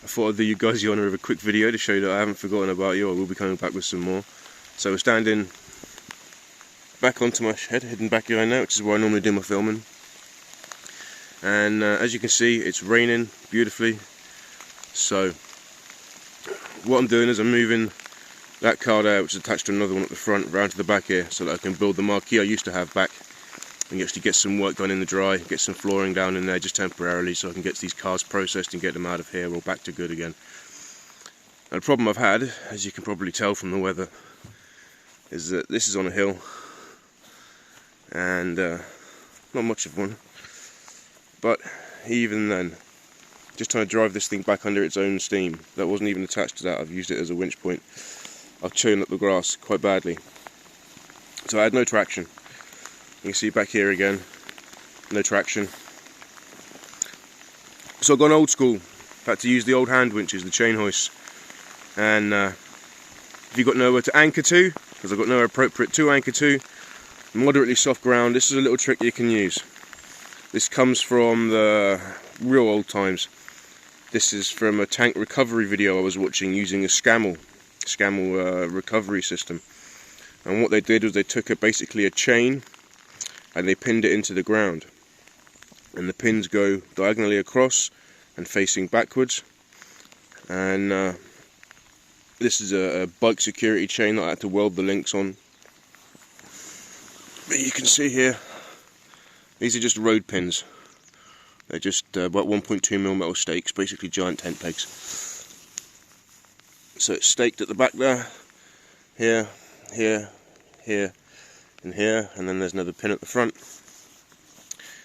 I thought I'd do you guys the honour of a quick video to show you that I haven't forgotten about you. I will be coming back with some more. So we're standing back onto my shed, heading back here now, which is where I normally do my filming. And as you can see, it's raining beautifully. So what I'm doing is I'm moving that car there, which is attached to another one at the front, round to the back here, so that I can build the marquee I used to have back and actually get some work done in the dry, get some flooring down in there just temporarily, so I can get these cars processed and get them out of here or back to good again. And the problem I've had, as you can probably tell from the weather, is that this is on a hill and not much of one, but even then, just trying to drive this thing back under its own steam, that wasn't even attached to that, I've used it as a winch point. I've churned up the grass quite badly, so I had no traction. You can see back here again, no traction. So I've gone old school, had to use the old hand winches, the chain hoists. And if you've got nowhere to anchor to, because I've got nowhere appropriate to anchor to, moderately soft ground, this is a little trick you can use. This comes from the real old times. This is from a tank recovery video I was watching using a Scammell recovery system. And what they did was they took basically a chain and they pinned it into the ground. And the pins go diagonally across and facing backwards. And this is a bike security chain that I had to weld the links on. But you can see here, these are just road pins. They're just about 1.2mm metal stakes, basically giant tent pegs. So it's staked at the back there, here, here, here, and here, and then there's another pin at the front.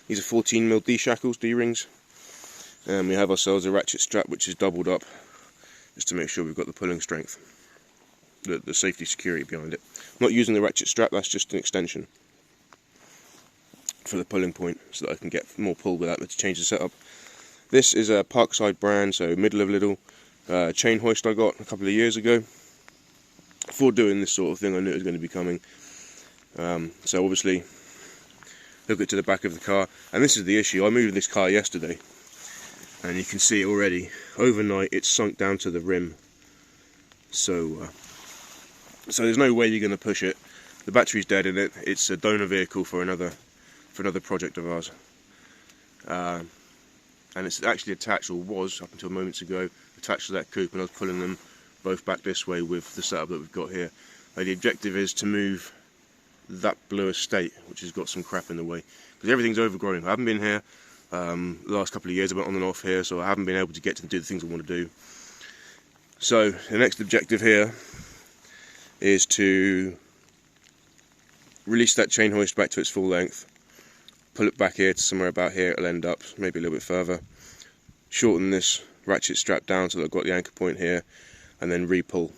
These are 14mm D-shackles, D-rings. And we have ourselves a ratchet strap which is doubled up, just to make sure we've got the pulling strength, the safety security behind it. I'm not using the ratchet strap, that's just an extension for the pulling point, so that I can get more pull without having to change the setup. This is a Parkside brand, so middle of little chain hoist I got a couple of years ago. Before doing this sort of thing I knew it was going to be coming. So obviously hook it to the back of the car, and this is the issue. I moved this car yesterday and you can see already overnight it's sunk down to the rim, so there's no way you're going to push it. The battery's dead in it. It's a donor vehicle for another project of ours, and it's actually attached, or was up until moments ago, attached to that coupe, and I was pulling them both back this way with the setup that we've got here. The objective is to move that blue estate, which has got some crap in the way, because everything's overgrown. I haven't been here the last couple of years. I went on and off here, so I haven't been able to get to do the things I want to do. So the next objective here is to release that chain hoist back to its full length, pull it back here to somewhere about here. It'll end up maybe a little bit further, shorten this ratchet strap down so that I've got the anchor point here, and then re-pull.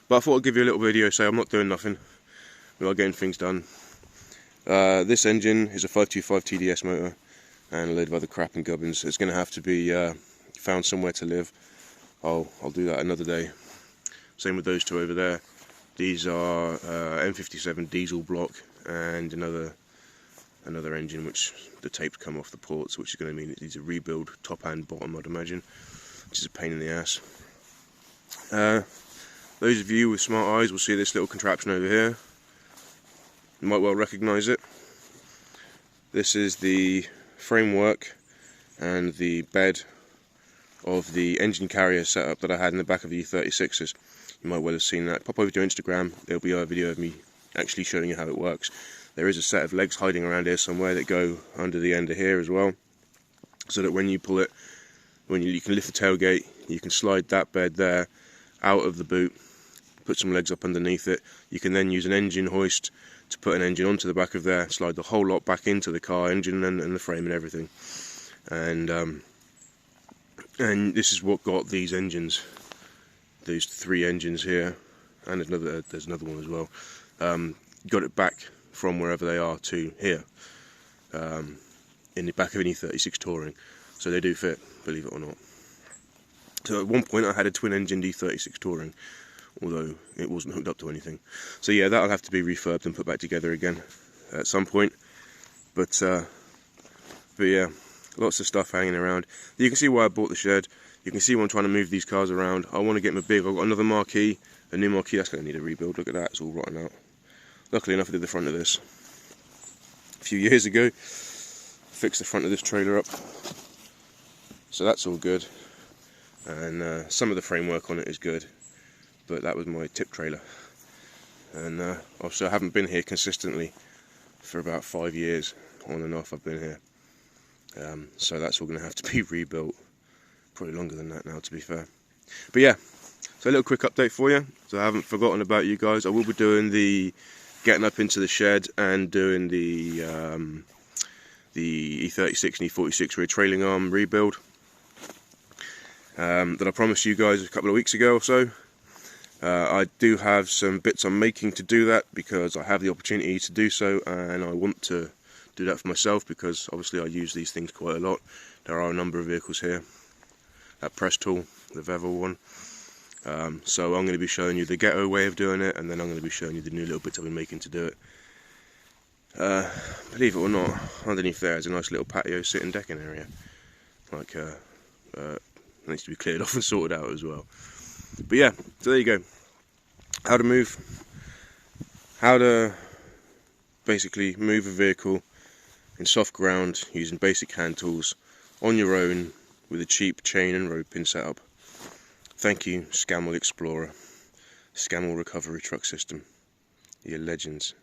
But I thought I'd give you a little video, so I'm not doing nothing, we are getting things done. This engine is a 525 TDS motor and a load of other crap and gubbins. It's going to have to be found somewhere to live. I'll do that another day. Same with those two over there. These are M57 diesel block and another engine which the tape's come off the ports, which is going to mean it needs a rebuild top and bottom, I'd imagine, which is a pain in the ass. Those of you with smart eyes will see this little contraption over here. You might well recognise it. This is the framework and the bed of the engine carrier setup that I had in the back of the E36s. You might well have seen that. Pop over to Instagram, there'll be a video of me actually showing you how it works. There is a set of legs hiding around here somewhere that go under the end of here as well, so that when you pull it, you can lift the tailgate, you can slide that bed there out of the boot, put some legs up underneath it. You can then use an engine hoist to put an engine onto the back of there, slide the whole lot back into the car, engine and the frame and everything. And this is what got these engines, these three engines here, and there's another one as well, got it back from wherever they are to here, in the back of an E36 Touring. So they do fit, believe it or not. So at one point I had a twin engine E36 Touring, although it wasn't hooked up to anything. So yeah, that'll have to be refurbed and put back together again at some point. But yeah, Lots of stuff hanging around. You can see why I bought the shed. You can see why I'm trying to move these cars around. I want to get them big. I've got another marquee, a new marquee. That's going to need a rebuild. Look at that, it's all rotten out. Luckily enough, I did the front of this a few years ago. Fixed the front of this trailer up, so that's all good. And some of the framework on it is good, but that was my tip trailer. And obviously I haven't been here consistently for about 5 years, on and off I've been here. So that's all going to have to be rebuilt. Probably longer than that now, to be fair. But yeah, so a little quick update for you. So I haven't forgotten about you guys. I will be doing the getting up into the shed and doing the E36 and E46 rear trailing arm rebuild that I promised you guys a couple of weeks ago or so. I do have some bits I'm making to do that because I have the opportunity to do so, and I want to do that for myself because obviously I use these things quite a lot. There are a number of vehicles here. That press tool, the Vevel one. So I'm going to be showing you the ghetto way of doing it, and then I'm going to be showing you the new little bits I've been making to do it. Believe it or not, underneath there is a nice little patio sitting decking area. Like, needs to be cleared off and sorted out as well. But yeah, so there you go. How to move, how to basically move a vehicle in soft ground using basic hand tools on your own with a cheap chain and roping setup. Thank you, Scammell Explorer, Scammell Recovery Truck System. You're legends.